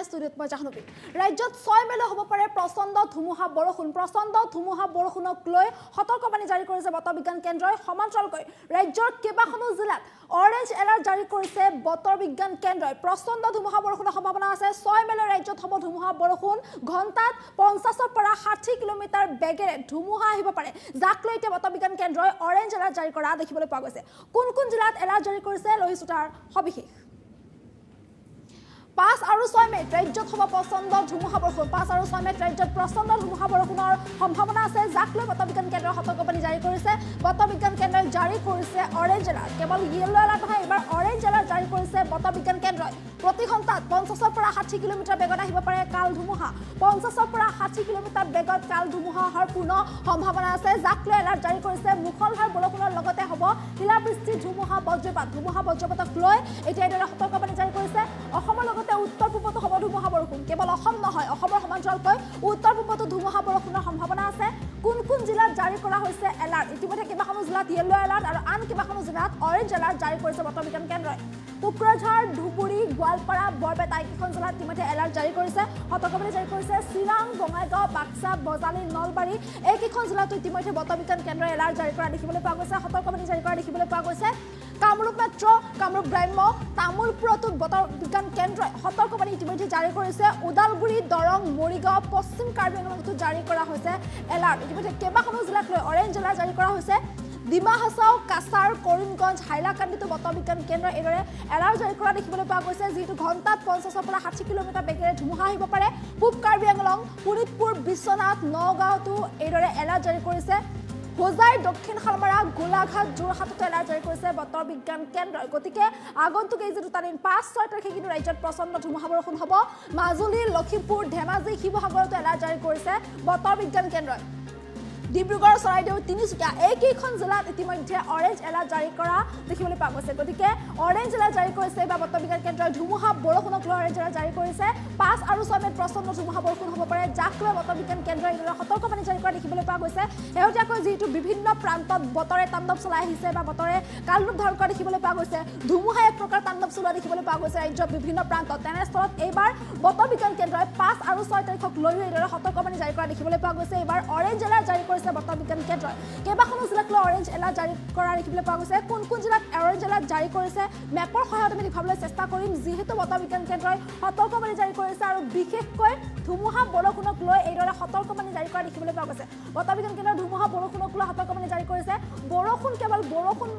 ষ্টুডিঅ'ত মই জাহ্নৱী ৰাজ্যত 6 মেলৈ হ'ব পাৰে প্ৰচণ্ড ধুমুহা বৰষুণক লৈ সতৰ্কবাণী জাৰি কৰিছে বতৰ বিজ্ঞান কেন্দ্ৰই সমান্তৰালকৈ ৰাজ্যৰ কেইবাখনো জিলাত অৰেঞ্জ এলাৰ্ট জাৰি কৰিছে বতৰ বিজ্ঞান কেন্দ্ৰই প্ৰচণ্ড ধুমুহা বৰষুণৰ সম্ভাৱনা আছে 6 মেলৈ ৰাজ্যত হ'ব ধুমুহা বৰষুণ ঘণ্টাত 50 পৰা 60 কিলোমিটাৰ বেগেৰে ধুমুহা আহিব পাৰে যাক লৈ এতিয়া বতৰ বিজ্ঞান কেন্দ্ৰই অৰেঞ্জ এলাৰ্ট জাৰি কৰা দেখিবলৈ পোৱা গৈছে কোন কোন জিলাত এলাৰ্ট জাৰি কৰিছে লৈছো তাৰ সবিশেষ 5 আৰু 6 মেত ৰাজ্যত হ'ব প্ৰচণ্ড ধুমুহা বৰষুণ 5 আৰু 6 মেত ৰাজ্যত প্ৰচণ্ড ধুমুহা বৰষুণৰ সম্ভাৱনা আছে যাক লৈ বতৰ বিজ্ঞান কেন্দ্ৰই সতৰ্কবাণী জাৰি কৰিছে বতৰ বিজ্ঞান কেন্দ্ৰই জাৰি কৰিছে অৰেঞ্জ এলাৰ্ট কেৱল ইয়েলো এলাৰ্ট নহয় এবাৰ অৰেঞ্জ এলাৰ্ট জাৰি কৰিছে বতৰ বিজ্ঞান কেন্দ্ৰই প্ৰতি ঘণ্টাত 50 পৰা 60 কিলোমিটাৰ বেগত আহিব পাৰে কাল ধুমুহা 50 পৰা 60 কিলোমিটাৰ বেগত কাল ধুমুহা অহাৰ পূৰ্ণ সম্ভাৱনা আছে যাক লৈ এলাৰ্ট জাৰি কৰিছে মুখলধাৰ বৰষুণৰ লগতে হ'ব শিলাবৃষ্টি ধুমুহা বজ্ৰপাতক লৈ এতিয়া এইদৰে সতৰ্কবাণী জাৰি কৰিছে অসমৰ লগতে উত্তৰ পূবতো হ'ব ধুমুহা বৰষুণ কেৱল অসম নহয় অসমৰ সমান্তৰালকৈ উত্তৰ পূবতো ধুমুহা বৰষুণৰ সম্ভাৱনা আছে কোন কোন জিলাত জাৰি কৰা হৈছে এলাৰ্ট ইতিমধ্যে কেইবাখনো জিলাত ইয়েলো এলাৰ্ট আৰু আন কেইবাখনো জিলাত অৰেঞ্জ এলাৰ্ট জাৰি কৰিছে বতৰ বিজ্ঞান কেন্দ্ৰই কোকৰাঝাৰ ধুবুৰী গোৱালপাৰা বৰপেটা এইকেইখন জিলাত ইতিমধ্যে এলাৰ্ট জাৰি কৰিছে সতৰ্কবাণী জাৰি কৰিছে চিৰাং বঙাইগাঁও বাক্সা বজালী নলবাৰী এইকেইখন জিলাতো ইতিমধ্যে বতৰ বিজ্ঞান কেন্দ্ৰই এলাৰ্ট জাৰি কৰা দেখিবলৈ পোৱা গৈছে সতৰ্কবাণী জাৰি কৰা দেখিবলৈ পোৱা গৈছে কামৰূপ মেট্ৰ কামৰূপ গ্ৰাম্য তামুলপুৰতো বতৰ বিজ্ঞান কেন্দ্ৰই সতৰ্কবাণী ইতিমধ্যে জাৰি কৰিছে ওদালগুৰি দৰং মৰিগাঁও পশ্চিম কাৰ্বি আংলঙতো জাৰি কৰা হৈছে এলাৰ্ট ইতিমধ্যে কেইবাখনো জিলাক লৈ অৰেঞ্জ এলাৰ্ট জাৰি কৰা হৈছে ডিমা হাছাও কাছাৰ কৰিমগঞ্জ হাইলাকান্দিতো বতৰ বিজ্ঞান কেন্দ্ৰই এইদৰে এলাৰ্ট জাৰি কৰা দেখিবলৈ পোৱা গৈছে যিহেতু ঘণ্টাত 50 পৰা 60 কিলোমিটাৰ বেগেৰে ধুমুহা আহিব পাৰে পূব কাৰ্বি আংলং শোণিতপুৰ বিশ্বনাথ নগাঁৱতো এইদৰে এলাৰ্ট জাৰি কৰিছে হোজাই দক্ষিণ শালমাৰা গোলাঘাট যোৰহাটতো এলাৰ্ট জাৰি কৰিছে বতৰ বিজ্ঞান কেন্দ্ৰই গতিকে আগন্তুক এই যে দুটা দিন 5-6 তাৰিখে কিন্তু ৰাজ্যত প্ৰচণ্ড ধুমুহা বৰষুণ হ'ব মাজুলী লখিমপুৰ ধেমাজি শিৱসাগৰতো এলাৰ্ট জাৰি কৰিছে বতৰ বিজ্ঞান কেন্দ্ৰই ডিব্ৰুগড় চৰাইদেউ তিনিচুকীয়া এইকেইখন জিলাত ইতিমধ্যে অৰেঞ্জ এলাৰ্ট জাৰি কৰা দেখিবলৈ পোৱা গৈছে গতিকে অৰেঞ্জ এলাৰ্ট জাৰি কৰিছে বা বতৰ বিজ্ঞান কেন্দ্ৰই ধুমুহা বৰষুণক লৈ অৰেঞ্জ এলাৰ্ট জাৰি কৰিছে 5 আৰু 6 মেত প্ৰচণ্ড ধুমুহা বৰষুণ হ'ব পাৰে যাক লৈ বতৰ বিজ্ঞান কেন্দ্ৰই এইদৰে সতৰ্কবাণী জাৰি কৰা দেখিবলৈ পোৱা গৈছে শেহতীয়াকৈ যিহেতু বিভিন্ন প্ৰান্তত বতৰে তাণ্ডৱ চলাই আহিছে বা বতৰে কালৰূপ ধাৰণ কৰা দেখিবলৈ পোৱা গৈছে ধুমুহা এক প্ৰকাৰ তাণ্ডৱ চলোৱা দেখিবলৈ পোৱা গৈছে ৰাজ্যৰ বিভিন্ন প্ৰান্তত তেনেস্থলত এইবাৰ বতৰ বিজ্ঞান কেন্দ্ৰই 5 আৰু 6 তাৰিখক লৈও এইদৰে সতৰ্কবাণী জাৰি কৰা দেখিবলৈ পোৱা গৈছে এইবাৰ অৰেঞ্জ এলাৰ্ট জাৰি কৰিছে বতৰ বিজ্ঞান কেন্দ্ৰই কেইবাখনো জিলাক লৈ অৰেঞ্জ এলাৰ্ট জাৰি কৰা দেখিবলৈ পোৱা গৈছে কোন কোন জিলাত অৰেঞ্জ এলাৰ্ট জাৰি কৰিছে মেপৰ সহায়ত আমি দেখুৱাবলৈ চেষ্টা কৰিম যিহেতু বতৰ বিজ্ঞান কেন্দ্ৰই সতৰ্কবাণী জাৰি কৰিছে আৰু বিশেষকৈ ধুমুহা বৰষুণক লৈ এইদৰে সতৰ্কবাণী জাৰি কৰা দেখিবলৈ পোৱা গৈছে বতৰ বিজ্ঞান কেন্দ্ৰই ধুমুহা বৰষুণক লৈ সতৰ্কবাণী জাৰি কৰিছে বৰষুণ কেৱল বৰষুণ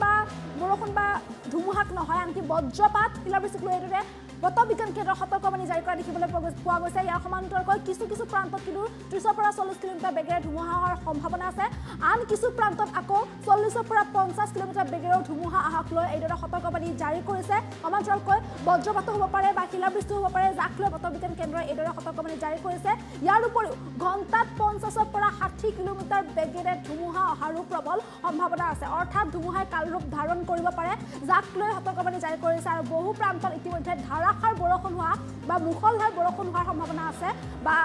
বা ধুমুহাক নহয় আনকি বজ্ৰপাত শিলাবৃষ্টিক লৈ এইদৰে বতৰ বিজ্ঞান কেন্দ্ৰৰ সতৰ্কবাণী জাৰি কৰা দেখিবলৈ পোৱা গৈছে ইয়াৰ সমান্তৰালকৈ কিছু প্ৰান্তত কিন্তু 30 পৰা 40 কিলোমিটাৰ বেগেৰে ধুমুহা অহাৰ সম্ভাৱনা আছে আন কিছু প্ৰান্তত আকৌ 40 পৰা 50 কিলোমিটাৰ বেগেৰেও ধুমুহা অহাক লৈ এইদৰে সতৰ্কবাণী জাৰি কৰিছে সমান্তৰালকৈ বজ্ৰপাতো হ'ব পাৰে বা শিলাবৃষ্টি হ'ব পাৰে যাক লৈ বতৰ বিজ্ঞান কেন্দ্ৰই এইদৰে সতৰ্কবাণী জাৰি কৰিছে ইয়াৰ উপৰিও ঘণ্টাত 50 পৰা 60 কিলোমিটাৰ বেগেৰে ধুমুহা অহাৰো প্ৰবল সম্ভাৱনা আছে অৰ্থাৎ ধুমুহাই কালৰূপ ধাৰণ কৰিব পাৰে যাক লৈ সতৰ্কবাণী জাৰি কৰিছে আৰু বহু প্ৰান্তত ইতিমধ্যে ধাৰাসাৰ বৰষুণ হোৱা বা মুখলধাৰ বৰষুণ হোৱাৰ সম্ভাৱনা আছে বা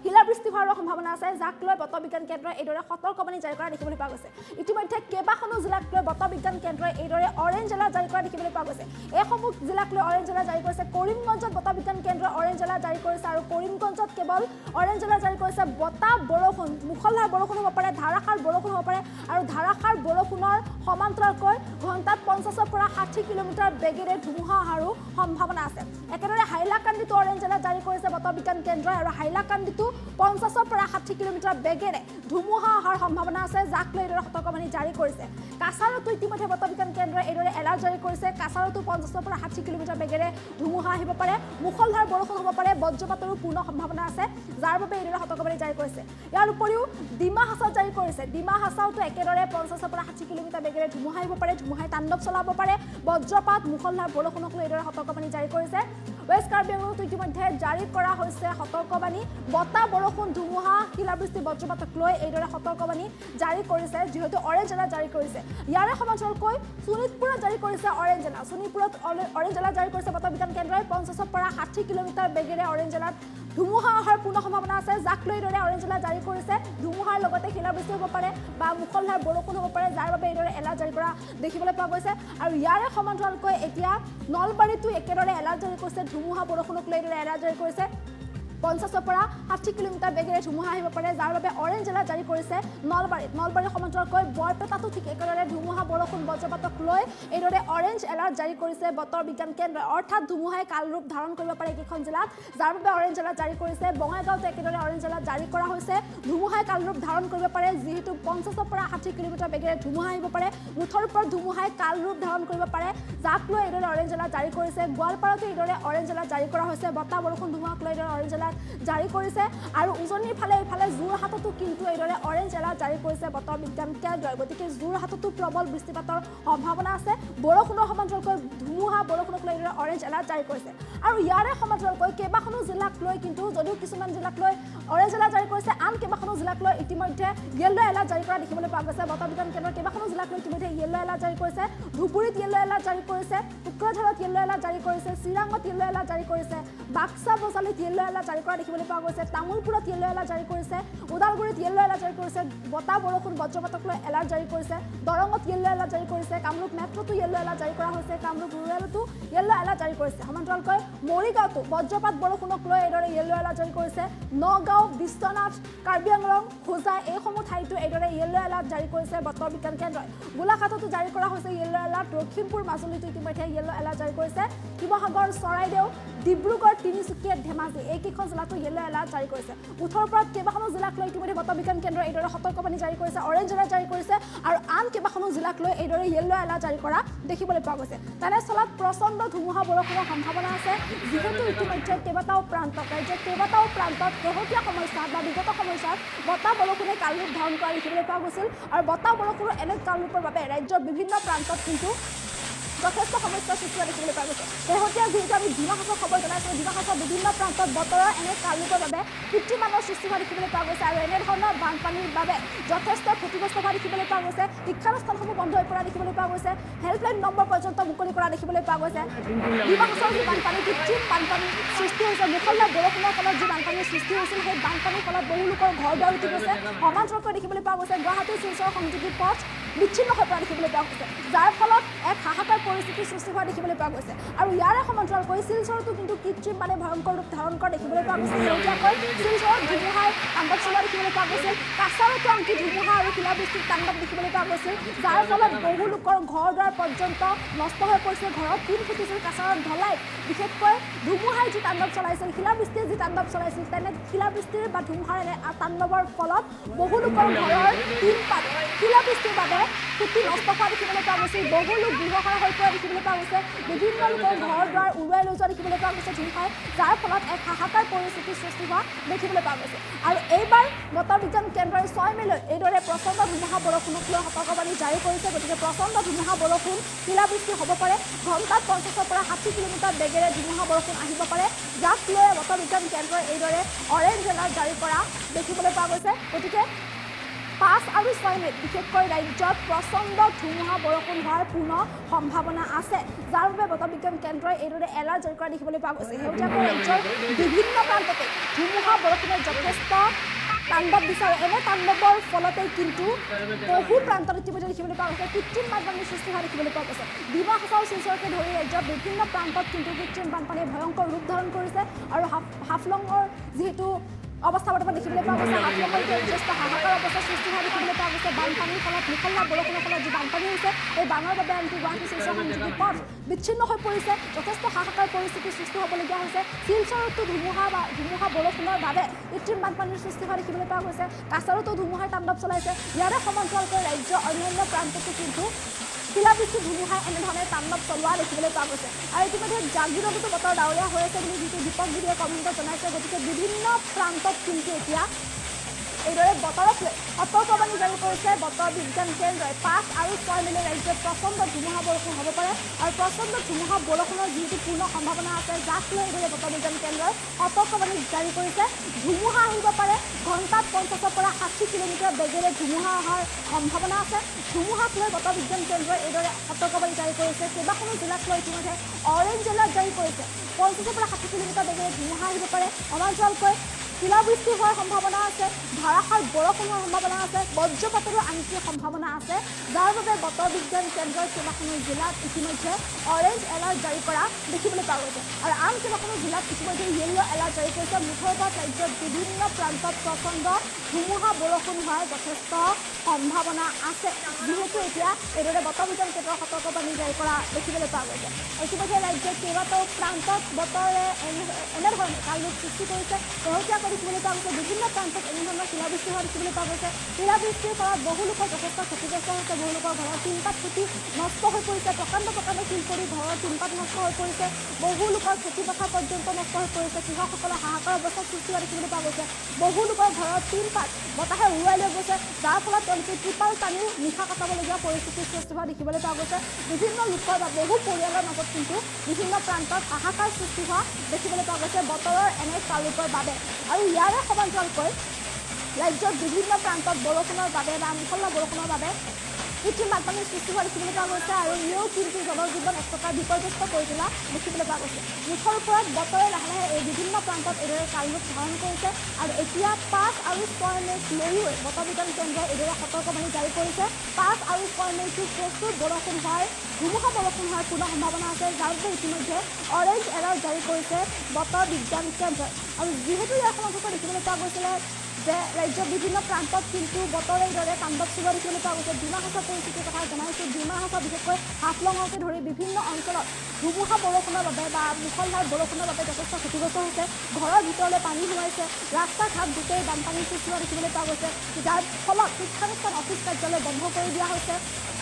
শিলাবৃষ্টি হোৱাৰ সম্ভাৱনা আছে যাক লৈ বতৰ বিজ্ঞান কেন্দ্ৰই এইদৰে সতৰ্কবাণী জাৰি কৰা দেখিবলৈ পোৱা গৈছে ইতিমধ্যে কেইবাখনো জিলাক লৈ বতৰ বিজ্ঞান কেন্দ্ৰই এইদৰে অৰেঞ্জ এলাৰ্ট জাৰি কৰা দেখিবলৈ পোৱা গৈছে এইসমূহ জিলাক লৈ অৰেঞ্জ এলাৰ্ট জাৰি কৰিছে কৰিমগঞ্জত বতৰ বিজ্ঞান কেন্দ্ৰই অৰেঞ্জ এলাৰ্ট জাৰি কৰিছে আৰু কৰিমগঞ্জত কেৱল অৰেঞ্জ এলাৰ্ট জাৰি কৰিছে বতাহ বৰষুণ মুখলধাৰ বৰষুণ হ'ব পাৰে ধাৰাসাৰ বৰষুণ হ'ব পাৰে আৰু ধাৰাসাৰ বৰষুণৰ সমান্তৰালকৈ ঘণ্টাত 50 পৰা 60 কিলোমিটাৰ বেগেৰে ধুমুহা অহাৰো সম্ভাৱনা আছে একেদৰে হাইলাকান্দিতো অৰেঞ্জ এলাৰ্ট জাৰি কৰিছে বতৰ বিজ্ঞান কেন্দ্ৰই আৰু হাইলাকান্দিতো 50 পৰা 60 কিলোমিটাৰ বেগেৰে ধুমুহা অহাৰ সম্ভাৱনা আছে যাক লৈ এইদৰে সতৰ্কবাণী জাৰি কৰিছে কাছাৰতো ইতিমধ্যে বতৰ বিজ্ঞান কেন্দ্ৰই এইদৰে এলাৰ্ট জাৰি কৰিছে কাছাৰতো 50 পৰা 60 কিলোমিটাৰ বেগেৰে ধুমুহা আহিব পাৰে মুখলধাৰ বৰষুণ হ'ব পাৰে বজ্ৰপাতৰো পূৰ্ণ সম্ভাৱনা আছে যাৰ বাবে এইদৰে সতৰ্কবাণী জাৰি কৰিছে ইয়াৰ উপৰিও ডিমা হাছাও জাৰি কৰিছে ডিমা হাছাওতো একেদৰে 50 পৰা 60 কিলোমিটাৰ বেগেৰে ধুমুহা আহিব পাৰে ধুমুহাই তাণ্ডৱ চলাব পাৰে বজ্ৰপাত মুখলধাৰ বৰষুণক লৈ এইদৰে সতৰ্কবাণী জাৰি কৰিছে ৱেষ্ট কাৰ্বি আংলঙতো ইতিমধ্যে জাৰি কৰা হৈছে সতৰ্কবাণী বতাহ বৰষুণ ধুমুহা শিলাবৃষ্টি বজ্ৰপাতক লৈ এইদৰে সতৰ্কবাণী জাৰি কৰিছে যিহেতু অৰেঞ্জ এলাৰ্ট জাৰি কৰিছে ইয়াৰে সমান্তৰালকৈ শোণিতপুৰত জাৰি কৰিছে অৰেঞ্জ এলাৰ্ট শোণিতপুৰত অৰেঞ্জ এলাৰ্ট জাৰি কৰিছে বতৰ বিজ্ঞান কেন্দ্ৰই 50 পৰা 60 কিলোমিটাৰ বেগেৰে অৰেঞ্জ এলাৰ্ট ধুমুহা অহাৰ পূৰ্ণ সম্ভাৱনা আছে যাক লৈ এইদৰে অৰেঞ্জ এলাৰ্ট জাৰি কৰিছে ধুমুহাৰ লগতে শিলাবৃষ্টি হ'ব পাৰে বা মুখলধাৰ বৰষুণ হ'ব পাৰে যাৰ বাবে এইদৰে এলাৰ্ট জাৰি কৰা দেখিবলৈ পোৱা গৈছে আৰু ইয়াৰে সমান্তৰালকৈ এতিয়া নলবাৰীতো একেদৰে এলাৰ্ট জাৰি কৰিছে ধুমুহা বৰষুণক লৈ এইদৰে এলাৰ্ট জাৰি কৰিছে 50 পৰা 60 কিলোমিটাৰ বেগেৰে ধুমুহা আহিব পাৰে যাৰ বাবে অৰেঞ্জ এলাৰ্ট জাৰি কৰিছে নলবাৰীৰ সমান্তৰালকৈ বৰপেটাতো ঠিক একেদৰে ধুমুহা বৰষুণ বজ্ৰপাতক লৈ এইদৰে অৰেঞ্জ এলাৰ্ট জাৰি কৰিছে বতৰ বিজ্ঞান কেন্দ্ৰই অৰ্থাৎ ধুমুহাই কাল ৰূপ ধাৰণ কৰিব পাৰে এইকেইখন জিলাত যাৰ বাবে অৰেঞ্জ এলাৰ্ট জাৰি কৰিছে বঙাইগাঁৱত একেদৰে অৰেঞ্জ এলাৰ্ট জাৰি কৰা হৈছে ধুমুহাই কাল ৰূপ ধাৰণ কৰিব পাৰে যিহেতু 50 পৰা 60 কিলোমিটাৰ বেগেৰে ধুমুহা আহিব পাৰে মুঠৰ ওপৰত ধুমুহাই কাল ৰূপ ধাৰণ কৰিব পাৰে যাক লৈ এইদৰে অৰেঞ্জ এলাৰ্ট জাৰি কৰিছে গোৱালপাৰাতো এইদৰে অৰেঞ্জ এলাৰ্ট জাৰি কৰা হৈছে বতাহ বৰষুণ ধুমুহাক লৈ এইদৰে অৰেঞ্জ এলাৰ্ট জাৰি কৰিছে আৰু উজনিৰ ফালে এইফালে যোৰহাটতো কিন্তু এইদৰে অৰেঞ্জ এলাৰ্ট জাৰি কৰিছে বতৰ বিজ্ঞান কেন্দ্ৰই গতিকে যোৰহাটতো প্ৰবল বৃষ্টিপাতৰ সম্ভাৱনা আছে বৰষুণৰ সমান্তৰালকৈ ধুমুহা বৰষুণক লৈ এইদৰে অৰেঞ্জ এলাৰ্ট জাৰি কৰিছে আৰু ইয়াৰে সমান্তৰালকৈ কেইবাখনো জিলাক লৈ কিন্তু যদিও কিছুমান জিলাক লৈ অৰেঞ্জ এলাৰ্ট জাৰি কৰিছে আন কেইবাখনো জিলাক লৈ ইতিমধ্যে য়েল্লো এলাৰ্ট জাৰি কৰা দেখিবলৈ পোৱা গৈছে বতৰ বিজ্ঞান কেন্দ্ৰৰ কেইবাখনো জিলাক লৈ ইতিমধ্যে য়েল্লো এলাৰ্ট জাৰি কৰিছে ধুবুৰীত য়েল্লো এলাৰ্ট জাৰি কৰিছে কোকৰাঝাৰত য়েল্লো এলাৰ্ট জাৰি কৰিছে চিৰাঙত য়েল্লো এলাৰ্ট জাৰি কৰিছে বাক্সা বজালিত য়েল্লো এলাৰ্ট জাৰি কৰা দেখিবলৈ পোৱা গৈছে তামুলপুৰত য়েল্লো এলাৰ্ট জাৰি কৰিছে ওদালগুৰিত য়েল্লো এলাৰ্ট জাৰি কৰিছে বতাহ বৰষুণ বজ্ৰপাতক লৈ এলাৰ্ট জাৰি কৰিছে দৰঙত য়েল্লো এলাৰ্ট জাৰি কৰিছে কামৰূপ মেট্ৰতো য়েল্লো এলাৰ্ট জাৰি কৰা হৈছে কামৰূপ ৰুৰেলতো য়েল্লো এলাৰ্ট জাৰি কৰিছে সমান্তৰালকৈ মৰিগাঁৱতো বজ্ৰপাত বৰষুণক লৈ এইদৰে য়েল্লো এলাৰ্ট জাৰি কৰিছে নগাঁও বিশ্বনাথ কাৰ্বি আংলং হোজাই এইসমূহ ঠাইতো এইদৰে য়েল্লো এলাৰ্ট জাৰি কৰিছে বতৰ বিজ্ঞান কেন্দ্ৰই গোলাঘাটতো জাৰি কৰা হৈছে য়েল্লো এলাৰ্ট লখিমপুৰ মাজুলীতো ইতিমধ্যে য়েল্লো এলাৰ্ট জাৰি কৰিছে শিৱসাগৰ চৰাইদেউ ডিব্ৰুগড় তিনিচুকীয়া ধেমাজি এইকেইখন জিলাতো য়েল্লো এলাৰ্ট জাৰি কৰিছে মুঠৰ ওপৰত কেইবাখনো জিলাক লৈ ইতিমধ্যে বতৰ বিজ্ঞান কেন্দ্ৰই এইদৰে সতৰ্কবাণী জাৰি কৰিছে অৰেঞ্জ এলাৰ্ট জাৰি কৰিছে আৰু আন কেইবাখনো জিলাক লৈ এইদৰে য়েল্লো এলাৰ্ট জাৰি কৰা দেখিবলৈ পোৱা গৈছে তেনেস্থলত প্ৰচণ্ড ধুমুহা বৰষুণৰ সম্ভাৱনা আছে যিহেতু ইতিমধ্যে কেইবাটাও প্ৰান্তত ৰাজ্যৰ কেইবাটাও প্ৰান্তত শেহতীয়া সময়ছোৱাত বা বিগত সময়ছোৱাত বতাহ বৰষুণে কাল ৰূপ ধাৰণ কৰা দেখিবলৈ পোৱা গৈছিল আৰু বতাহ বৰষুণৰ এনে কাল ৰূপৰ বাবে ৰাজ্যৰ বিভিন্ন প্ৰান্তত কিন্তু যথেষ্ট সমস্যাৰ সৃষ্টি হোৱা দেখিবলৈ পোৱা গৈছে শেহতীয়া যিহেতু আমি ডিমাহাছাওৰ খবৰ জনাইছোঁ ডিমাহাছাওৰ বিভিন্ন প্ৰান্তত বতৰৰ এনে কাল ৰূপৰ বাবে কৃত্ৰিমানৰ সৃষ্টি হোৱা দেখিবলৈ পোৱা গৈছে আৰু এনেধৰণৰ বানপানীৰ বাবে যথেষ্ট ক্ষতিগ্ৰস্ত হোৱা দেখিবলৈ পোৱা গৈছে শিক্ষানুষ্ঠানসমূহ বন্ধ হৈ পৰা দেখিবলৈ পোৱা গৈছে হেল্পলাইন নম্বৰ পৰ্যন্ত মুকলি কৰা দেখিবলৈ পোৱা গৈছে ডিমাহাছাওৰ যি বানপানী কৃত্ৰিম বানপানীৰ সৃষ্টি হৈছে মুখলধাৰ বৰষুণৰ ফলত যি বানপানীৰ সৃষ্টি হৈছিল সেই বানপানীৰ ফলত বহু লোকৰ ঘৰ দুৱাৰ উঠি গৈছে সমান্তৰালকৈ দেখিবলৈ পোৱা গৈছে গুৱাহাটী শিলচৰ সংযোগী পথ বিচ্ছিন্ন হৈ পৰা দেখিবলৈ পোৱা গৈছে যাৰ ফলত এক হাহাকাৰ পৰিস্থিতিৰ সৃষ্টি হোৱা দেখিবলৈ পোৱা গৈছে আৰু ইয়াৰে সমান্তৰালকৈ শিলচৰতো কিন্তু কৃত্ৰিম মানে ভয়ংকৰ ৰূপ ধাৰণ কৰা দেখিবলৈ পোৱা গৈছে শেহতীয়াকৈ শিলচৰত ধুমুহাৰ তাণ্ডৱ চলোৱা দেখিবলৈ পোৱা গৈছিল কাছাৰতো আনকি ধুমুহা আৰু শিলাবৃষ্টিৰ তাণ্ডৱ দেখিবলৈ পোৱা গৈছিল যাৰ ফলত বহু লোকৰ ঘৰ দুৱাৰ পৰ্যন্ত নষ্ট হৈ পৰিছিল ঘৰত টিন ফুটিছিল কাছাৰত ঢলাইত বিশেষকৈ ধুমুহাই যি তাণ্ডৱ চলাইছিল শিলাবৃষ্টিয়ে যি তাণ্ডৱ চলাইছিল তেনে শিলাবৃষ্টিৰ বা ধুমুহাৰ এনে তাণ্ডৱৰ ফলত বহু লোকৰ ঘৰৰ টিন পাত শিলাবৃষ্টিৰ বাবে ফুটি নষ্ট হোৱা দেখিবলৈ পোৱা গৈছিল বহু লোক গৃহহাৰা হৈ পৰা দেখিবলৈ পোৱা গৈছে বিভিন্ন লোকৰ ঘৰ দুৱাৰ উৰুৱাই লৈ যোৱা দেখিবলৈ পোৱা গৈছে ধুমুহাই যাৰ ফলত এক হাহাকাৰ পৰিস্থিতিৰ সৃষ্টি হোৱা দেখিবলৈ পোৱা গৈছে আৰু এইবাৰ বতৰ বিজ্ঞান কেন্দ্ৰই 6 মেলৈ এইদৰে প্ৰচণ্ড ধুমুহা বৰষুণক লৈ সতৰ্কবাণী জাৰি কৰিছে গতিকে প্ৰচণ্ড ধুমুহা বৰষুণ শিলাবৃষ্টি হ'ব পাৰে ঘণ্টাত 50 পৰা 60 কিলোমিটাৰ বেগেৰে ধুমুহা বৰষুণ আহিব পাৰে যাক লৈ বতৰ বিজ্ঞান কেন্দ্ৰই এইদৰে অৰেঞ্জ এলাৰ্ট জাৰি কৰা দেখিবলৈ পোৱা গৈছে গতিকে 5 আৰু 6 মেত বিশেষকৈ ৰাজ্যত প্ৰচণ্ড ধুমুহা বৰষুণ হোৱাৰ পূৰ্ণ সম্ভাৱনা আছে যাৰ বাবে বতৰ বিজ্ঞান কেন্দ্ৰই এইদৰে এলাৰ্ট জাৰি কৰা দেখিবলৈ পোৱা গৈছে শেহতীয়াকৈ ৰাজ্যৰ বিভিন্ন প্ৰান্ততে ধুমুহা বৰষুণে যথেষ্ট তাণ্ডৱ বিচাৰে এনে তাণ্ডৱৰ ফলতে কিন্তু বহু প্ৰান্তত ইতিমধ্যে দেখিবলৈ পোৱা গৈছে কৃত্ৰিম বানপানীৰ সৃষ্টি হোৱা দেখিবলৈ পোৱা গৈছে ডিমাহাছাও শিলচৰকে ধৰি ৰাজ্যৰ বিভিন্ন প্ৰান্তত কিন্তু কৃত্ৰিম বানপানীয়ে ভয়ংকৰ ৰূপ ধাৰণ কৰিছে আৰু হাফলঙৰ যিহেতু অৱস্থা বৰ্তমান দেখিবলৈ পোৱা গৈছে হাফলঙৰ যথেষ্ট হাহাকাৰ অৱস্থাৰ সৃষ্টি হোৱা দেখিবলৈ পোৱা গৈছে বানপানীৰ ফলত মুখলধাৰ বৰষুণৰ ফলত যি বানপানী হৈছে এই বানৰ বাবে আনকি গুৱাহাটী শিলচৰ সংযোগী পথ বিচ্ছিন্ন হৈ পৰিছে যথেষ্ট হাহাকাৰ পৰিস্থিতিৰ সৃষ্টি হ'বলগীয়া হৈছে শিলচৰতো ধুমুহা বৰষুণৰ বাবে কৃত্ৰিম বানপানীৰ সৃষ্টি হোৱা দেখিবলৈ পোৱা গৈছে কাছাৰতো ধুমুহাৰ তাণ্ডৱ চলাইছে ইয়াৰে সমান্তৰালকৈ ৰাজ্যৰ অন্যান্য প্ৰান্ততো কিন্তু শিলাবৃষ্টি ধুমুহাই এনেধৰণে তাণ্ডৱ চলোৱা দেখিবলৈ পোৱা গৈছে আৰু ইতিমধ্যে জাগিৰোডতো বতৰ ডাৱৰীয়া হৈ আছে বুলি যিটো দীপক গিৰিয়ে কমেণ্টত জনাইছে গতিকে বিভিন্ন প্ৰান্তত কিন্তু এতিয়া এইদৰে বতৰক লৈ সতৰ্কবাণী জাৰি কৰিছে বতৰ বিজ্ঞান কেন্দ্ৰই 5 আৰু 6 মেলৈ ৰাজ্যত প্ৰচণ্ড ধুমুহা বৰষুণ হ'ব পাৰে আৰু প্ৰচণ্ড ধুমুহা বৰষুণৰ যিটো পূৰ্ণ সম্ভাৱনা আছে যাক লৈ এইদৰে বতৰ বিজ্ঞান কেন্দ্ৰই সতৰ্কবাণী জাৰি কৰিছে ধুমুহা আহিব পাৰে ঘণ্টাত 50ৰ পৰা 60 কিলোমিটাৰ বেগেৰে ধুমুহা অহাৰ সম্ভাৱনা আছে ধুমুহাক লৈ বতৰ বিজ্ঞান কেন্দ্ৰই এইদৰে সতৰ্কবাণী জাৰি কৰিছে কেইবাখনো জিলাক লৈ ইতিমধ্যে অৰেঞ্জ এলাৰ্ট জাৰি কৰিছে 50ৰ পৰা 60 কিলোমিটাৰ বেগেৰে ধুমুহা আহিব পাৰে অঞ্চলকৈ শিলাবৃষ্টি হোৱাৰ সম্ভাৱনা আছে ধাৰাসাৰ বৰষুণ হোৱাৰ সম্ভাৱনা আছে বজ্ৰপাতৰো আনকি সম্ভাৱনা আছে যাৰ বাবে বতৰ বিজ্ঞান কেন্দ্ৰই কেইবাখনো জিলাত ইতিমধ্যে অৰেঞ্জ এলাৰ্ট জাৰি কৰা দেখিবলৈ পোৱা গৈছে আৰু আন কেইবাখনো জিলাত ইতিমধ্যে য়েল্ল' এলাৰ্ট জাৰি কৰিছে মুঠৰ ওপৰত ৰাজ্যৰ বিভিন্ন প্ৰান্তত প্ৰচণ্ড ধুমুহা বৰষুণ হোৱাৰ যথেষ্ট সম্ভাৱনা আছে যিহেতু এতিয়া এইদৰে বতৰ বিজ্ঞান কেন্দ্ৰৰ সতৰ্কবাণী জাৰি কৰা দেখিবলৈ পোৱা গৈছে ইতিমধ্যে ৰাজ্যৰ কেইবাটাও প্ৰান্তত বতৰে এনেধৰণে কালৰূপ সৃষ্টি কৰিছে শেহতীয়াকৈ দেখিবলৈ পোৱা গৈছে বিভিন্ন প্ৰান্তত এনেধৰণৰ শিলাবৃষ্টি হোৱা দেখিবলৈ পোৱা গৈছে শিলাবৃষ্টিৰ ফলত বহু লোকৰ যথেষ্ট ক্ষতিগ্ৰস্ত হৈছে বহু লোকৰ ঘৰৰ টিনপাত ফুটি নষ্ট হৈ পৰিছে প্ৰকাণ্ড শিল পৰি ঘৰৰ টিনপাত নষ্ট হৈ পৰিছে বহু লোকৰ খেতিপথাৰ পৰ্যন্ত নষ্ট হৈ পৰিছে কৃষকসকলৰ হাহাকাৰ অৱস্থাৰ সৃষ্টি হোৱা দেখিবলৈ পোৱা গৈছে বহু লোকৰ ঘৰৰ টিনপাত বতাহে উৰুৱাই লৈ গৈছে যাৰ ফলত তেওঁলোকে ত্ৰিপাল টানিও নিশা কটাবলগীয়া পৰিস্থিতিৰ সৃষ্টি হোৱা দেখিবলৈ পোৱা গৈছে বিভিন্ন লোকৰ বা বহু পৰিয়ালৰ মাজত কিন্তু বিভিন্ন প্ৰান্তত হাহাকাৰ সৃষ্টি হোৱা দেখিবলৈ পোৱা গৈছে বতৰৰ এনে কালৰূপৰ বাবে আৰু ইয়াৰে সমান্তৰালকৈ ৰাজ্যৰ বিভিন্ন প্ৰান্তত বৰষুণৰ বাবে বা মুষলধাৰ বৰষুণৰ বাবে কৃত্ৰিম বানপানীৰ সৃষ্টি হোৱা দেখিবলৈ পোৱা গৈছে আৰু ইও কিন্তু জনজীৱন এক প্ৰকাৰ বিপৰ্যস্ত কৰি তোলা দেখিবলৈ পোৱা গৈছে মুঠৰ ওপৰত বতৰে লাহে লাহে এই বিভিন্ন প্ৰান্তত এইদৰে কালৰূপ ধাৰণ কৰিছে আৰু এতিয়া 5 আৰু 6 মেক লৈও বতৰ বিজ্ঞান কেন্দ্ৰই এইদৰে সতৰ্কবাণী জাৰি কৰিছে 5 আৰু 6 মেটো প্ৰচুৰ বৰষুণ হোৱাৰ ধুমুহা বৰষুণ হোৱাৰ পূৰ্ণ সম্ভাৱনা আছে যাৰ বাবে ইতিমধ্যে অৰেঞ্জ এলাৰ্ট জাৰি কৰিছে বতৰ বিজ্ঞান কেন্দ্ৰই আৰু যিহেতু ইয়াৰ সমান্তৰালকৈ দেখিবলৈ পোৱা গৈছিলে যে ৰাজ্যৰ বিভিন্ন প্ৰান্তত কিন্তু বতৰে এইদৰে তাণ্ডৱ চলোৱা দেখিবলৈ পোৱা গৈছে ডিমা হাছাৰ পৰিস্থিতিৰ কথা জনাইছোঁ ডিমা হাছা বিশেষকৈ হাফলঙকে ধৰি বিভিন্ন অঞ্চলত ধুমুহা বৰষুণৰ বাবে বা মুষলধাৰ বৰষুণৰ বাবে যথেষ্ট ক্ষতিগ্ৰস্ত হৈছে ঘৰৰ ভিতৰলৈ পানী সোমাইছে ৰাস্তা ঘাট গোটেই বানপানীৰ সৃষ্টি হোৱা দেখিবলৈ পোৱা গৈছে যাৰ ফলত শিক্ষানুষ্ঠান অফিচ কাৰ্যালয় বন্ধ কৰি দিয়া হৈছে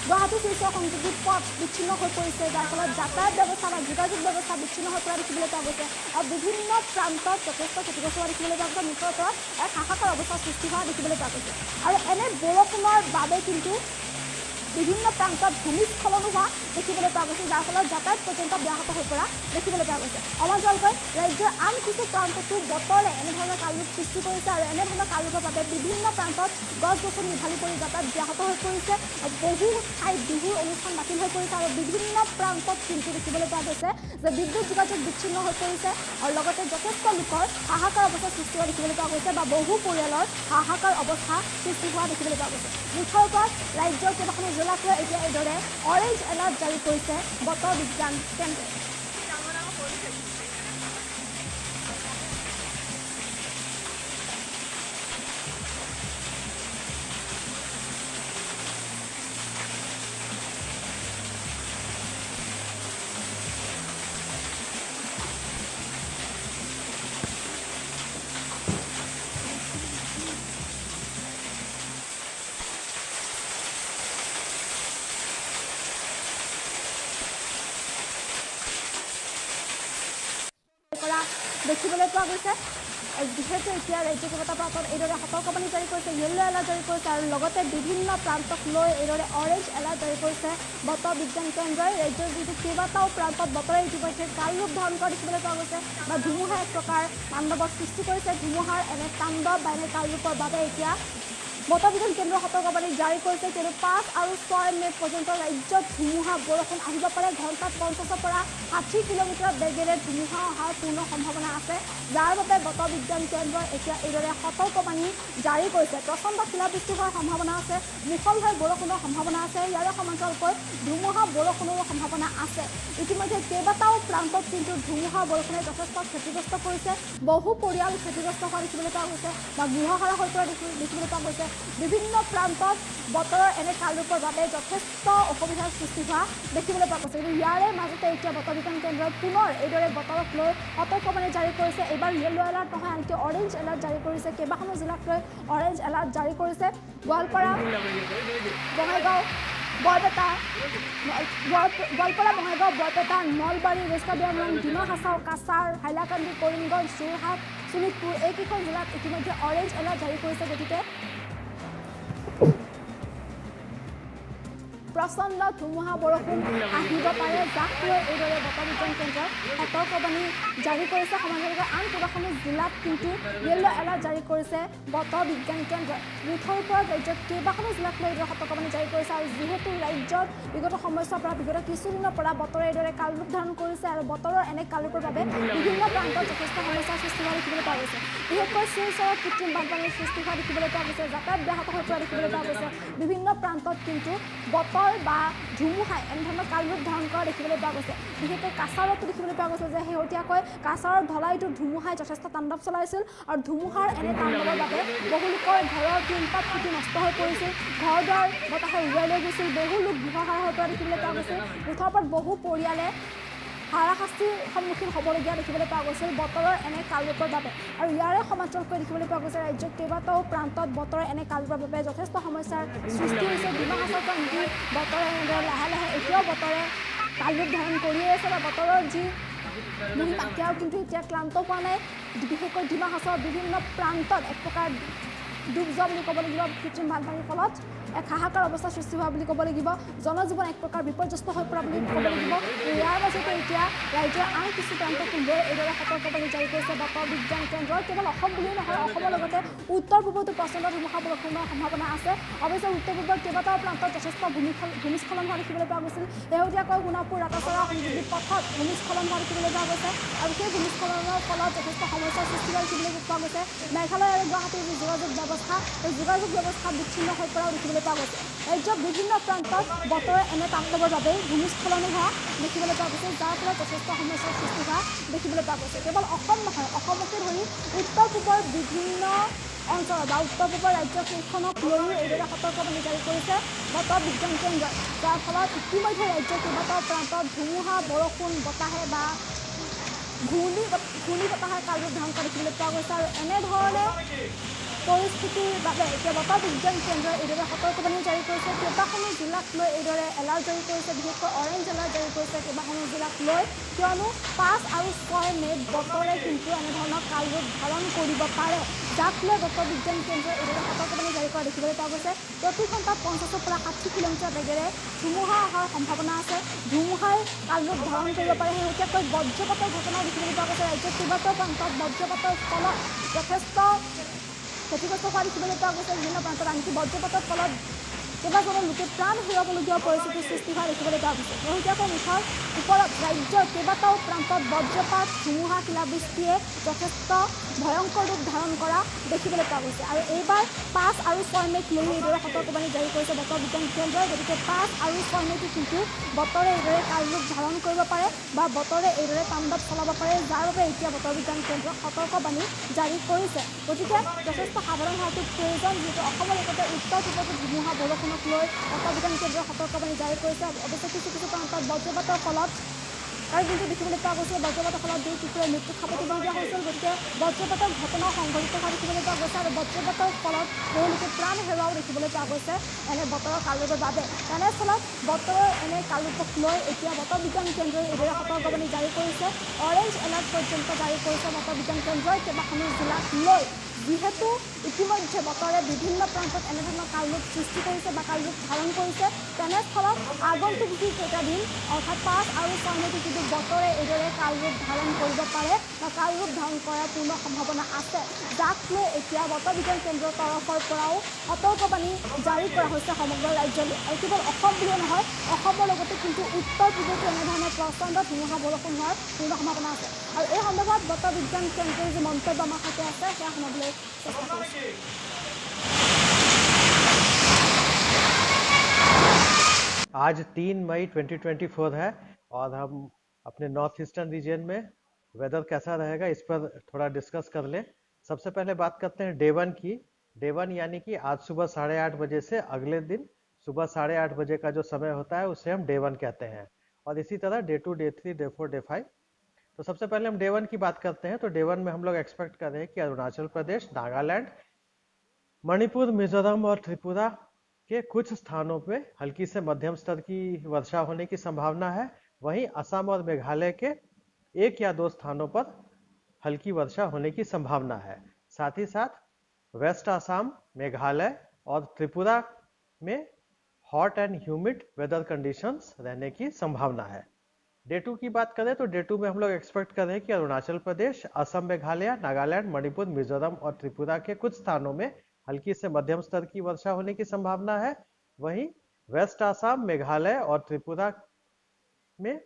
গুৱাহাটী শিলচৰ সংযোগী পথ বিচ্ছিন্ন হৈ পৰিছে যাৰ ফলত যাতায়াত ব্যৱস্থা বা যোগাযোগ ব্যৱস্থা বিচ্ছিন্ন হৈ পৰা দেখিবলৈ পোৱা গৈছে আৰু বিভিন্ন প্ৰান্তত যথেষ্ট ক্ষতিগ্ৰস্ত হোৱা দেখিবলৈ পোৱা গৈছে মুঠৰ ওপৰত এক হাহাকাৰ অৱস্থাৰ সৃষ্টি হোৱা দেখিবলৈ পোৱা গৈছে আৰু এনে বৰষুণৰ বাবে কিন্তু বিভিন্ন প্ৰান্তত ভূমিস্খলনো হোৱা দেখিবলৈ পোৱা গৈছে যাৰ ফলত যাতায়াত পৰ্যন্ত ব্যাহত হৈ পৰা দেখিবলৈ পোৱা গৈছে সমান্তৰালকৈ ৰাজ্যৰ আন কিছু প্ৰান্ততো বতৰে এনেধৰণৰ কালৰূপ সৃষ্টি কৰিছে আৰু এনেধৰণৰ কালৰূপৰ বাবে বিভিন্ন প্ৰান্তত গছ গছনি উভালি পৰি যাতায়াত ব্যাহত হৈ পৰিছে বহু ঠাইত বিহুৰ অনুষ্ঠান বাতিল হৈ পৰিছে আৰু বিভিন্ন প্ৰান্তত কিন্তু দেখিবলৈ পোৱা গৈছে যে বিদ্যুৎ যোগাযোগ বিচ্ছিন্ন হৈ পৰিছে আৰু লগতে যথেষ্ট লোকৰ হাহাকাৰ অৱস্থাৰ সৃষ্টি হোৱা দেখিবলৈ পোৱা গৈছে বা বহু পৰিয়ালৰ হাহাকাৰ অৱস্থা সৃষ্টি হোৱা দেখিবলৈ পোৱা গৈছে মুঠৰ ওপৰত ৰাজ্যৰ কেইবাখনো জিলাক লৈ এতিয়া এইদৰে অৰেঞ্জ এলাৰ্ট জাৰি কৰিছে বতৰ বিজ্ঞান কেন্দ্ৰই দেখিবলৈ পোৱা গৈছে যিহেতু এতিয়া ৰাজ্য কেইবাটাও প্ৰান্তত এইদৰে সতৰ্কবাণী জাৰি কৰিছে য়েল্ল' এলাৰ্ট জাৰি কৰিছে আৰু লগতে বিভিন্ন প্ৰান্তক লৈ এইদৰে অৰেঞ্জ এলাৰ্ট জাৰি কৰিছে বতৰ বিজ্ঞান কেন্দ্ৰই ৰাজ্যৰ যিটো কেইবাটাও প্ৰান্তত বতৰে ইতিমধ্যে কালৰূপ ধাৰণ কৰা দেখিবলৈ পোৱা গৈছে বা ধুমুহা এক প্ৰকাৰ তাণ্ডৱৰ সৃষ্টি কৰিছে ধুমুহাৰ এনে তাণ্ডৱ বা এনে কালৰূপৰ বাবে এতিয়া বতৰ বিজ্ঞান কেন্দ্ৰৰ সতৰ্কবাণী জাৰি কৰিছে কিন্তু 5 আৰু 6 মে পৰ্যন্ত ৰাজ্যত ধুমুহা বৰষুণ আহিব পাৰে ঘণ্টাত 50ৰ পৰা 60 কিলোমিটাৰ বেগেৰে ধুমুহা অহাৰ পূৰ্ণ সম্ভাৱনা আছে যাৰ বাবে বতৰ বিজ্ঞান কেন্দ্ৰই এতিয়া এইদৰে সতৰ্কবাণী জাৰি কৰিছে প্ৰচণ্ড শিলাবৃষ্টি হোৱাৰ সম্ভাৱনা আছে মুষলধাৰ বৰষুণৰ সম্ভাৱনা আছে ইয়াৰে সমান্তৰালকৈ ধুমুহা বৰষুণৰো সম্ভাৱনা আছে ইতিমধ্যে কেইবাটাও প্ৰান্তত কিন্তু ধুমুহা বৰষুণে যথেষ্ট ক্ষতিগ্ৰস্ত কৰিছে বহু পৰিয়াল ক্ষতিগ্ৰস্ত হোৱা দেখিবলৈ পোৱা গৈছে বা গৃহহাৰা হৈ পৰা দেখিবলৈ পোৱা গৈছে বিভিন্ন প্ৰান্তত বতৰৰ এনে কালৰূপৰ বাবে যথেষ্ট অসুবিধাৰ সৃষ্টি হোৱা দেখিবলৈ পোৱা গৈছে কিন্তু ইয়াৰে মাজতে এতিয়া বতৰ বিজ্ঞান কেন্দ্ৰই পুনৰ এইদৰে বতৰক লৈ সতৰ্কবাণী জাৰি কৰিছে এইবাৰ য়েল্ল' এলাৰ্ট নহয় আনকি অৰেঞ্জ এলাৰ্ট জাৰি কৰিছে কেইবাখনো জিলাক লৈ অৰেঞ্জ এলাৰ্ট জাৰি কৰিছে গোৱালপাৰা বঙাইগাঁও বৰপেটা গোৱালপাৰা বঙাইগাঁও বৰপেটা নলবাৰী ৱেষ্ট কাৰ্বি আংলং ডিমা হাছাও কাছাৰ হাইলাকান্দি কৰিমগঞ্জ যোৰহাট শোণিতপুৰ এইকেইখন জিলাত ইতিমধ্যে অৰেঞ্জ এলাৰ্ট জাৰি কৰিছে গতিকে প্ৰচণ্ড ধুমুহা বৰষুণ আহিব পাৰে যাক লৈ এইদৰে বতৰ বিজ্ঞান কেন্দ্ৰই সতৰ্কবাণী জাৰি কৰিছে সমাজৰ আন কেইবাখনো জিলাত কিন্তু য়েল্ল' এলাৰ্ট জাৰি কৰিছে বতৰ বিজ্ঞান কেন্দ্ৰই মুঠৰ ওপৰত ৰাজ্যত কেইবাখনো জিলাক লৈ এইদৰে সতৰ্কবাণী জাৰি কৰিছে আৰু যিহেতু ৰাজ্যত বিগত সময়ছোৱাৰ পৰা বিগত কিছুদিনৰ পৰা বতৰে এইদৰে কালৰূপ ধাৰণ কৰিছে আৰু বতৰৰ এনে কালৰূপৰ বাবে বিভিন্ন প্ৰান্তত যথেষ্ট সমস্যাৰ সৃষ্টি হোৱা দেখিবলৈ পোৱা গৈছে বিশেষকৈ শিলচৰত কৃত্ৰিম বানপানীৰ সৃষ্টি হোৱা দেখিবলৈ পোৱা গৈছে যাতায়াত ব্যাহত হৈ পৰা দেখিবলৈ পোৱা গৈছে বিভিন্ন প্ৰান্তত কিন্তু বতৰ বা ধুমুহাই এনেধৰণৰ কালৰূপ ধাৰণ কৰা দেখিবলৈ পোৱা গৈছে বিশেষকৈ কাছাৰতো দেখিবলৈ পোৱা গৈছে যে শেহতীয়াকৈ কাছাৰৰ ধলাইটো ধুমুহাই যথেষ্ট তাণ্ডৱ চলাইছিল আৰু ধুমুহাৰ এনে তাণ্ডৱৰ বাবে বহু লোকৰ ঘৰৰ টিনপাত ফুটি নষ্ট হৈ পৰিছিল ঘৰ দুৱাৰ বতাহে উৰুৱাই লৈ গৈছিল বহু লোক গৃহহাৰা হৈ পৰা দেখিবলৈ পোৱা গৈছিল মুঠৰ ওপৰত বহু পৰিয়ালে হাৰাশাস্তিৰ সন্মুখীন হ'বলগীয়া দেখিবলৈ পোৱা গৈছিল বতৰৰ এনে কালৰূপৰ বাবে আৰু ইয়াৰে সমান্তৰালকৈ দেখিবলৈ পোৱা গৈছে ৰাজ্যৰ কেইবাটাও প্ৰান্তত বতৰৰ এনে কালৰূপৰ বাবে যথেষ্ট সমস্যাৰ সৃষ্টি হৈছে ডিমা হাছাওৰ পৰা নদী বতৰে এনেদৰে লাহে লাহে এতিয়াও বতৰে কালৰূপ ধাৰণ কৰিয়ে আছে বা বতৰৰ যি মহিমা তেওঁ কিন্তু এতিয়া ক্লান্ত পোৱা নাই বিশেষকৈ ডিমা হাছাওৰ বিভিন্ন প্ৰান্তত এক প্ৰকাৰ ডুব যোৱা বুলি ক'ব লাগিব কৃত্ৰিম বানপানীৰ ফলত এক হাহাকাৰ অৱস্থাৰ সৃষ্টি হোৱা বুলি ক'ব লাগিব জনজীৱন এক প্ৰকাৰ বিপৰ্যস্ত হৈ পৰা বুলি ক'ব লাগিব ইয়াৰ মাজতে এতিয়া ৰাজ্যৰ আন কিছু প্ৰান্তকো লৈ এইদৰে সতৰ্কবাণী জাৰি কৰিছে বতৰ বিজ্ঞান কেন্দ্ৰই কেৱল অসম বুলিয়েই নহয় অসমৰ লগতে উত্তৰ পূবতো প্ৰচণ্ড ধুমুহা বৰষুণৰ সম্ভাৱনা আছে অৱশ্যে উত্তৰ পূবৰ কেইবাটাও প্ৰান্তত যথেষ্ট ভূমিস্খলন হোৱা দেখিবলৈ পোৱা গৈছিল শেহতীয়াকৈ সোণাপুৰ ৰাতাচৰা সংযোগী পথত ভূমিস্খলন হোৱা দেখিবলৈ পোৱা গৈছে আৰু সেই ভূমিস্খলনৰ ফলত যথেষ্ট সমস্যাৰ সৃষ্টি হোৱা দেখিবলৈ পোৱা গৈছে মেঘালয় আৰু গুৱাহাটীৰ যি যোগাযোগ ব্যৱস্থা এই যোগাযোগ ব্যৱস্থা বিচ্ছিন্ন হৈ পৰাও দেখিবলৈ পোৱা গৈছে ৰাজ্যৰ বিভিন্ন প্ৰান্তত বতৰে এনে তাণ্ডৱৰ বাবে ভূমিস্খলন হোৱা দেখিবলৈ পোৱা গৈছে যাৰ ফলত যথেষ্ট সমস্যাৰ সৃষ্টি হোৱা দেখিবলৈ পোৱা গৈছে কেৱল অসম নহয় অসমকে ধৰি উত্তৰ পূবৰ বিভিন্ন অঞ্চল বা উত্তৰ পূবৰ ৰাজ্যকেইখনক লৈও এইদৰে সতৰ্কবাণী জাৰি কৰিছে বতৰ বিজ্ঞান কেন্দ্ৰই যাৰ ফলত ইতিমধ্যে ৰাজ্যৰ কেইবাটাও প্ৰান্তত ধুমুহা বৰষুণ বতাহে বা ঘূৰ্ণী বতাহে কালৰূপ ধাৰণ কৰা দেখিবলৈ পোৱা গৈছে আৰু এনেধৰণে পৰিস্থিতিৰ বাবে এতিয়া বতৰ বিজ্ঞান কেন্দ্ৰই এইদৰে সতৰ্কবাণী জাৰি কৰিছে কেইবাখনো জিলাক লৈ এইদৰে এলাৰ্ট জাৰি কৰিছে বিশেষকৈ অৰেঞ্জ এলাৰ্ট জাৰি কৰিছে কেইবাখনো জিলাক লৈ কিয়নো 5 আৰু 6 মে'ত বতৰে কিন্তু এনেধৰণৰ কালৰূপ ধাৰণ কৰিব পাৰে যাক লৈ বতৰ বিজ্ঞান কেন্দ্ৰই এইদৰে সতৰ্কবাণী জাৰি কৰা দেখিবলৈ পোৱা গৈছে প্ৰতি ঘণ্টাত 50ৰ পৰা 60 কিলোমিটাৰ বেগেৰে ধুমুহা অহাৰ সম্ভাৱনা আছে ধুমুহাই কালৰূপ ধাৰণ কৰিব পাৰে শেহতীয়াকৈ বজ্ৰপাতৰ ঘটনাও দেখিবলৈ পোৱা গৈছে ৰাজ্যৰ কেইবাটাও প্ৰান্তত বজ্ৰপাতৰ ফলত যথেষ্ট ক্ষতিগ্ৰস্ত হোৱা দেখিবলৈ পোৱা গৈছে বিভিন্ন প্ৰান্তত আনকি বজ্ৰপাতৰ ফলত কেইবাজনো লোকে প্ৰাণ হেৰুৱাবলগীয়া পৰিস্থিতিৰ সৃষ্টি হোৱা দেখিবলৈ পোৱা গৈছে শেহতীয়াকৈ মুঠৰ ওপৰত ৰাজ্যৰ কেইবাটাও প্ৰান্তত বজ্ৰপাত ধুমুহা শিলাবৃষ্টিয়ে যথেষ্ট ভয়ংকৰ ৰূপ ধাৰণ কৰা দেখিবলৈ পোৱা গৈছে আৰু এইবাৰ 5 আৰু 6 মে'ক লৈ এইদৰে সতৰ্কবাণী জাৰি কৰিছে বতৰ বিজ্ঞান কেন্দ্ৰই গতিকে 5 আৰু 6 মে'টো কিন্তু বতৰে এইদৰে কালৰূপ ধাৰণ কৰিব পাৰে বা বতৰে এইদৰে তাণ্ডৱ চলাব পাৰে যাৰ বাবে এতিয়া বতৰ বিজ্ঞান কেন্দ্ৰই সতৰ্কবাণী জাৰি কৰিছে গতিকে যথেষ্ট সাৱধান হোৱাটো প্ৰয়োজন যিহেতু অসমৰ লগতে উত্তৰ পূবতো ধুমুহা বৰষুণক লৈ বতৰ বিজ্ঞান কেন্দ্ৰই সতৰ্কবাণী জাৰি কৰিছে অৱশ্যে কিছু প্ৰান্তত বজ্ৰপাতৰ ফলত আৰু কিন্তু দেখিবলৈ পোৱা গৈছে বজ্ৰপাতৰ ফলত 2 শিশুৰে মৃত্যুক সাৱটিবলগীয়া হৈছিল গতিকে বজ্ৰপাতৰ ঘটনাও সংঘটিত হোৱা দেখিবলৈ পোৱা গৈছে আৰু বজ্ৰপাতৰ ফলত বহুলোকে প্ৰাণ হেৰুৱাও দেখিবলৈ পোৱা গৈছে এনে বতৰৰ কালৰূপৰ বাবে তেনেস্থলত বতৰৰ এনে কালৰূপক লৈ এতিয়া বতৰ বিজ্ঞান কেন্দ্ৰই এইদৰে সতৰ্কবাণী জাৰি কৰিছে অৰেঞ্জ এলাৰ্ট পৰ্যন্ত জাৰি কৰিছে বতৰ বিজ্ঞান কেন্দ্ৰই কেইবাখনো জিলাক লৈ যিহেতু ইতিমধ্যে বতৰে বিভিন্ন প্ৰান্তত এনেধৰণৰ কালৰূপ সৃষ্টি কৰিছে বা কালৰূপ ধাৰণ কৰিছে তেনেস্থলত আগন্তুক যি কেইটা দিন অৰ্থাৎ 5 আৰু 6 মে'ত কিন্তু বতৰে এইদৰে কালৰূপ ধাৰণ কৰিব পাৰে বা কালৰূপ ধাৰণ কৰাৰ পূৰ্ণ সম্ভাৱনা আছে যাক লৈ এতিয়া বতৰ বিজ্ঞান কেন্দ্ৰৰ তৰফৰ পৰাও সতৰ্কবাণী জাৰি কৰা হৈছে সমগ্ৰ ৰাজ্যলৈ আৰু কেৱল অসম বুলিয়ে নহয় অসমৰ লগতে কিন্তু উত্তৰ পূবতো এনেধৰণে প্ৰচণ্ড ধুমুহা বৰষুণ হোৱাৰ পূৰ্ণ সম্ভাৱনা আছে আৰু এই সন্দৰ্ভত বতৰ বিজ্ঞান কেন্দ্ৰৰ যি মন্তব্য আমাৰ সৈতে আছে সেয়া শুনাবলৈ চেষ্টা কৰিছোঁ आज 3 मई 2024 है और हम अपने नॉर्थ ईस्टर्न रीजन में वेदर कैसा रहेगा इस पर थोड़ा डिस्कस कर लें। सबसे पहले बात करते हैं डे 1 की। डे 1 यानी कि आज सुबह 8:30 बजे से अगले दिन सुबह 8:30 बजे का जो समय होता है उसे हम डे 1 कहते हैं और इसी तरह डे 2, डे 3, डे 4, डे 5। तो सबसे पहले हम डे 1 की बात करते हैं। तो डे 1 में हम लोग एक्सपेक्ट कर रहे हैं कि अरुणाचल प्रदेश, नागालैंड, मणिपुर, मिजोरम और त्रिपुरा के कुछ स्थानों पे हल्की से मध्यम स्तर की वर्षा होने की संभावना है। वहीं असम और मेघालय के 1 या 2 स्थानों पर हल्की वर्षा होने की संभावना है। साथ ही साथ वेस्ट असम, मेघालय और त्रिपुरा में hot and humid weather conditions रहने की संभावना है। डे 2 की बात करें तो डे 2 में हम लोग एक्सपेक्ट कर रहे हैं कि अरुणाचल प्रदेश, असम, मेघालय, नागालैंड, मणिपुर, मिजोरम और त्रिपुरा के कुछ स्थानों में हल्की से मध्यम स्तर की वर्षा होने की संभावना है। वहीं वेस्ट असम, मेघालय और त्रिपुरा में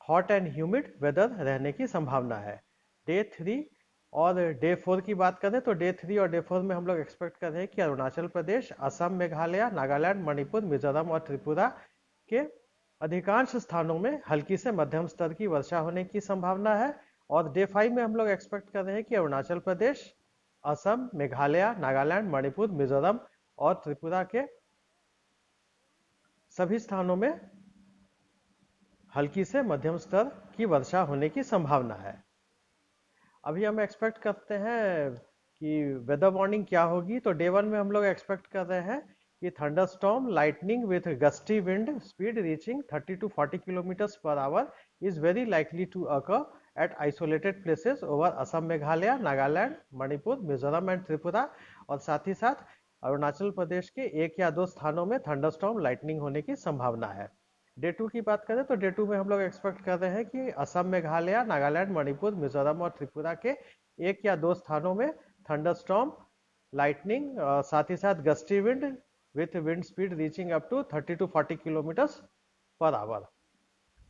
हॉट एंड ह्यूमिड वेदर रहने की संभावना है। डे 3 और डे 4 की बात करें तो डे 3 और डे 4 में हम लोग एक्सपेक्ट कर रहे हैं कि अरुणाचल प्रदेश, असम, मेघालय, नागालैंड, मणिपुर, मिजोरम और त्रिपुरा के अधिकांश स्थानों में हल्की से मध्यम स्तर की वर्षा होने की संभावना है। और डे 5 में हम लोग एक्सपेक्ट कर रहे हैं कि अरुणाचल प्रदेश, असम, मेघालय, नागालैंड, मणिपुर, मिजोरम और त्रिपुरा के सभी स्थानों में हल्की से मध्यम स्तर की वर्षा होने की संभावना है। अभी हम एक्सपेक्ट करते हैं कि वेदर वार्निंग क्या होगी। तो डे 1 में हम लोग एक्सपेक्ट कर रहे हैं कि thunderstorm, lightning with gusty wind speed reaching 30 to 40 kilometres per hour is very likely to occur at isolated places over Assam, Meghalaya, Nagaland, Manipur, Mizoram and Tripura. और साथ ही साथ अरुणाचल प्रदेश के 1 या 2 स्थानों में थंडरस्टॉर्म, लाइटनिंग होने की संभावना है। डे 2 की बात करें तो डे 2 में हम लोग एक्सपेक्ट कर रहे हैं कि असम, मेघालय, नागालैंड, मणिपुर, मिजोरम और त्रिपुरा के 1 या 2 स्थानों में थंडरस्टॉर्म, लाइटनिंग, साथ ही साथ gusty wind with wind speed reaching up to 30 to 40 kilometres per hour.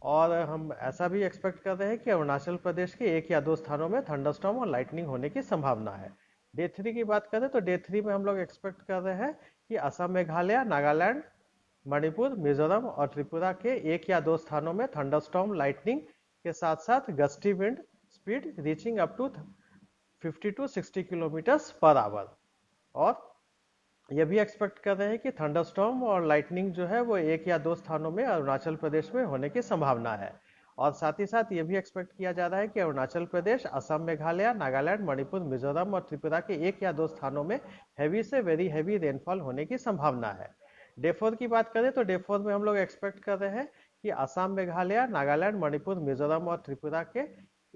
और हम ऐसा भी एक्सपेक्ट कर रहे हैं कि अरुणाचल प्रदेश के 1 या 2 स्थानों में थंडरस्टॉर्म और लाइटनिंग होने की संभावना है। डे 3 की बात करें तो डे 3 में हम लोग एक्सपेक्ट कर रहे हैं कि असम, मेघालय, नागालैंड, मणिपुर, मिजोरम और त्रिपुरा के 1 या 2 स्थानों में थंडरस्टॉर्म, लाइटनिंग के साथ साथ gusty wind speed reaching up to 50 to 60 kilometres per hour. और यह भी एक्सपेक्ट कर रहे हैं कि थंडरस्टॉर्म और लाइटनिंग जो है वो 1 या 2 स्थानों में अरुणाचल प्रदेश में होने की संभावना है। और साथ ही साथ ये भी एक्सपेक्ट किया जा रहा है कि अरुणाचल प्रदेश, असम, मेघालय, नागालैंड, मणिपुर, मिजोरम और त्रिपुरा के 1 या 2 स्थानों में हैवी से वेरी हैवी रेनफॉल होने की संभावना है। डे 4 की बात करें तो डे 4 में हम लोग एक्सपेक्ट कर रहे हैं कि असम, मेघालय, नागालैंड, मणिपुर, मिजोरम और त्रिपुरा के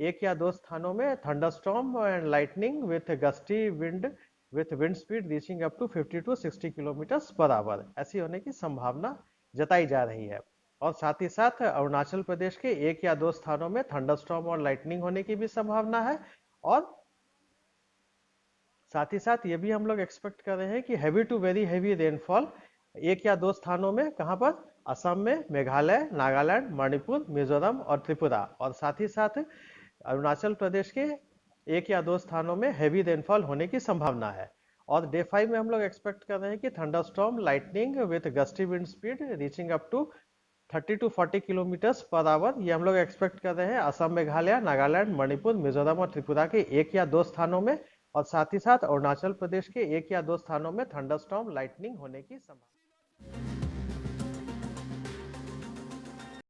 1 या 2 स्थानों में thunderstorm and lightning with gusty wind with wind speed reaching up to 50 to 60 kilometres per hour ऐसी होने की संभावना जताई जा रही है। और साथ ही साथ अरुणाचल प्रदेश के 1 या 2 स्थानों में थंडरस्टॉर्म और लाइटनिंग होने की भी संभावना है। और साथ ही साथ ये भी हम लोग एक्सपेक्ट कर रहे हैं कि heavy to very heavy rainfall 1 या 2 स्थानों में, कहां पर, असम में, मेघालय, नागालैंड, मणिपुर, मिजोरम और त्रिपुरा। और साथ ही साथ अरुणाचल प्रदेश के 1 या 2 स्थानों में हैवी रेनफॉल होने की संभावना है। और डे 5 में हम लोग एक्सपेक्ट कर रहे हैं कि thunderstorm, lightning with gusty wind speed reaching up to 30 to 40 kilometres per hour ये हम लोग एक्सपेक्ट कर रहे हैं असम, मेघालय, नागालैंड, मणिपुर, मिजोरम और त्रिपुरा के 1 या 2 स्थानों में। और साथ ही साथ अरुणाचल प्रदेश के 1 या 2 स्थानों में थंडरस्टॉर्म, लाइटनिंग होने की संभावना।